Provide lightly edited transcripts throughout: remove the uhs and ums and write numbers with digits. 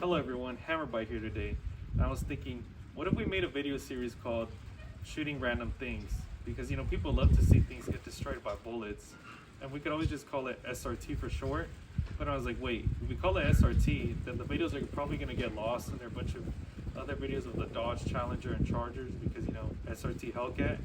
Hello everyone, Hammerbite here today. And I was thinking, what if we made a video series called Shooting Random Things? Because people love to see things get destroyed by bullets. And we could always just call it SRT for short. But I was like, wait, if we call it SRT, then the videos are probably going to get lost, and there are a bunch of other videos of the Dodge Challenger and Chargers because, SRT Hellcat.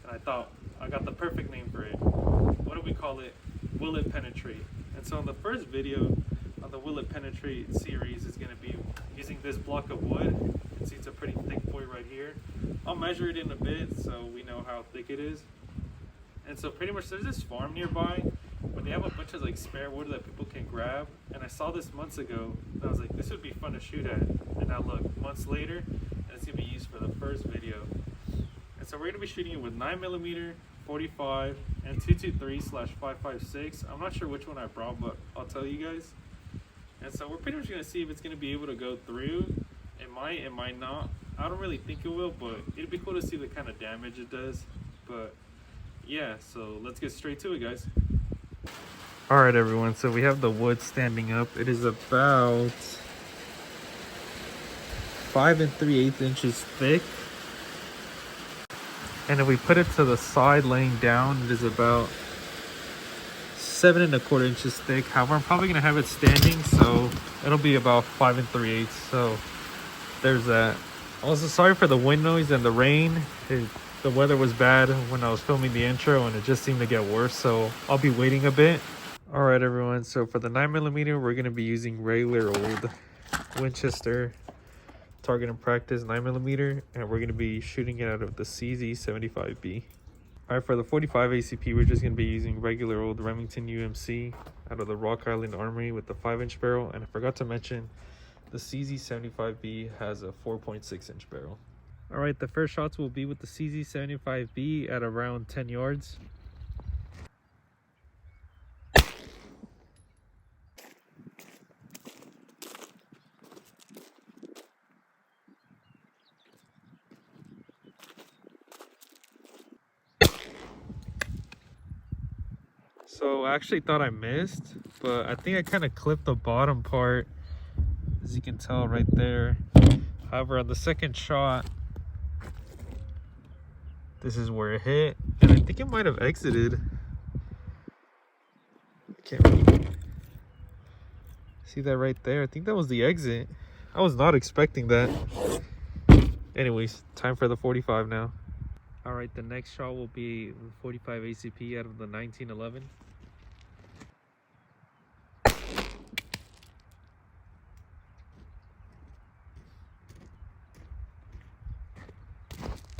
And I thought, I got the perfect name for it. What do we call it? Will It Penetrate? And so in the first video on the Will It Penetrate series is going to be using this block of wood. You can see it's a pretty thick boy right here. I'll measure it in a bit so we know how thick it is. And so pretty much there's this farm nearby where they have a bunch of like spare wood that people can grab. And I saw this months ago and I was like, this would be fun to shoot at. And now look, months later, and it's going to be used for the first video. And so we're going to be shooting it with 9mm, 45, and 223/556. I'm not sure which one I brought, but I'll tell you guys. And so we're pretty much going to see if it's going to be able to go through. It might not. I don't really think it will, but it'd be cool to see the kind of damage it does. But yeah, so let's get straight to it, guys. All right, everyone. So we have the wood standing up. It is about 5 3/8 inches thick. And if we put it to the side laying down, it is about 7 1/4 inches thick. However, I'm probably gonna have it standing, so it'll be about 5 3/8. So there's that. Also, sorry for the wind noise and the rain. The weather was bad when I was filming the intro, and it just seemed to get worse. So I'll be waiting a bit. All right, everyone. So for the 9mm, we're gonna be using regular old Winchester target and practice 9mm, and we're gonna be shooting it out of the CZ75B. All right, for the 45 ACP, we're just going to be using regular old Remington UMC out of the Rock Island Armory with the 5-inch barrel. And I forgot to mention, the CZ75B has a 4.6-inch barrel. All right, the first shots will be with the CZ75B at around 10 yards. So I actually thought I missed, but I think I kind of clipped the bottom part, as you can tell right there. However, on the second shot, this is where it hit, and I think it might have exited. I can't really see that right there. I think that was the exit. I was not expecting that. Anyways, time for the 45 now. All right, the next shot will be the 45 ACP out of the 1911.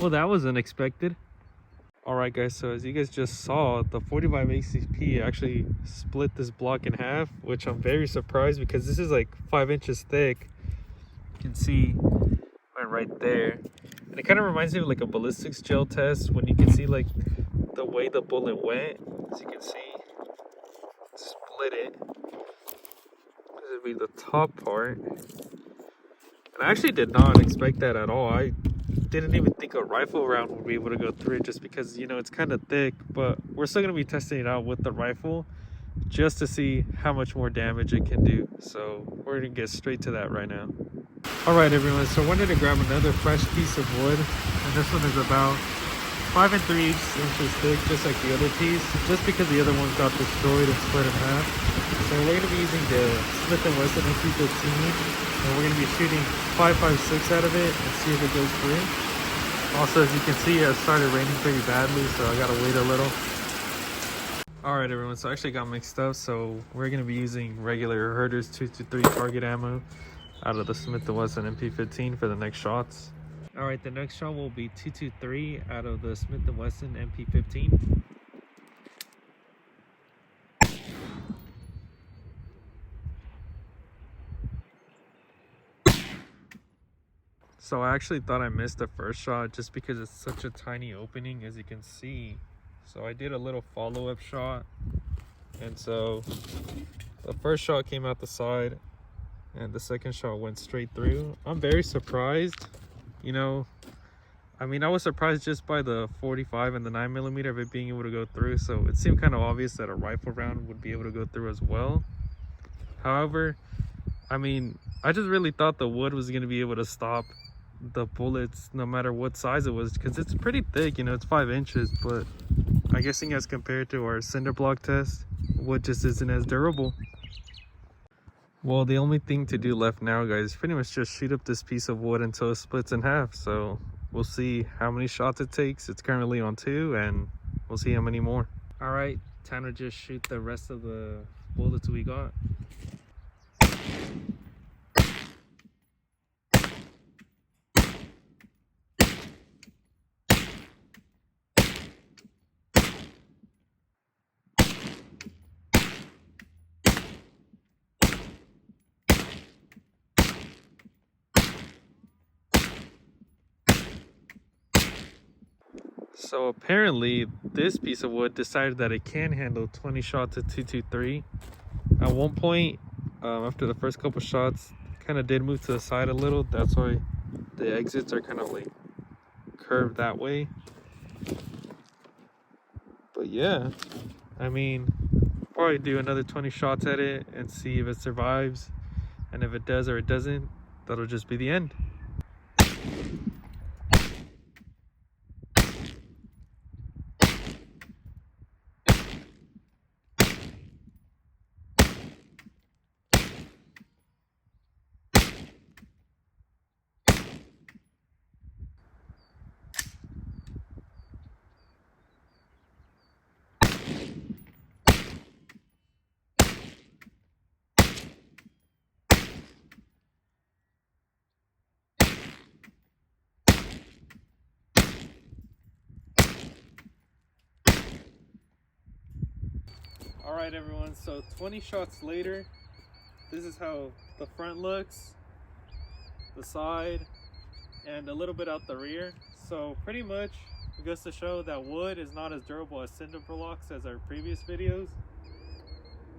Well, that was unexpected. All right, guys, so as you guys just saw, the 45 ACP actually split this block in half, which I'm very surprised because this is like 5 inches thick. You can see right there. And it kind of reminds me of like a ballistics gel test when you can see like the way the bullet went. As you can see, split it. This would be the top part. And I actually did not expect that at all. I didn't even think a rifle round would be able to go through it just because, it's kind of thick. But we're still going to be testing it out with the rifle just to see how much more damage it can do. So we're going to get straight to that right now. All right, everyone, so I wanted to grab another fresh piece of wood, and this one is about 5 3/8 inches thick, just like the other piece, just because the other one got destroyed and split in half. So we're going to be using the Smith & Wesson MP15, and we're going to be shooting 5.56 out of it and see if it goes through. Also, as you can see, it started raining pretty badly, so I got to wait a little. All right, everyone, so I actually got mixed up, so we're going to be using regular Herder's 223 target ammo out of the Smith & Wesson MP15 for the next shots. All right, the next shot will be 223 out of the Smith & Wesson MP15. So I actually thought I missed the first shot just because it's such a tiny opening, as you can see. So I did a little follow-up shot, and so the first shot came out the side and the second shot went straight through. I'm very surprised. I was surprised just by the 45 and the 9mm of it being able to go through, so it seemed kind of obvious that a rifle round would be able to go through as well. However, I just really thought the wood was gonna be able to stop the bullets no matter what size it was, because it's pretty thick, you know, it's 5 inches, but I guessing as compared to our cinder block test, wood just isn't as durable. Well, the only thing to do left now, guys, is pretty much just shoot up this piece of wood until it splits in half. So we'll see how many shots it takes. It's currently on 2, and we'll see how many more. All right, time to just shoot the rest of the bullets we got. So apparently this piece of wood decided that it can handle 20 shots at 223. At one point, after the first couple shots, kind of did move to the side a little. That's why the exits are kind of like curved that way. But yeah, I mean, probably do another 20 shots at it and see if it survives. And if it does or it doesn't, that'll just be the end. All right, everyone, so 20 shots later, this is how the front looks, the side, and a little bit out the rear. So pretty much it goes to show that wood is not as durable as cinder blocks as our previous videos.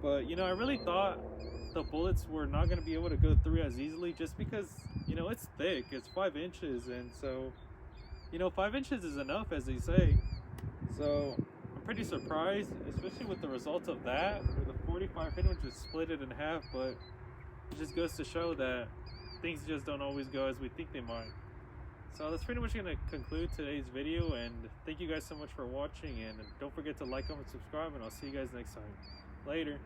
But you know, I really thought the bullets were not going to be able to go through as easily, just because, you know, it's thick, it's 5 inches, and so, you know, 5 inches is enough, as they say. So I'm pretty surprised, especially with the results of that, where the 45 pretty much just split it in half. But it just goes to show that things just don't always go as we think they might. So that's pretty much going to conclude today's video, and thank you guys so much for watching, and don't forget to like, comment, subscribe, and I'll see you guys next time. Later.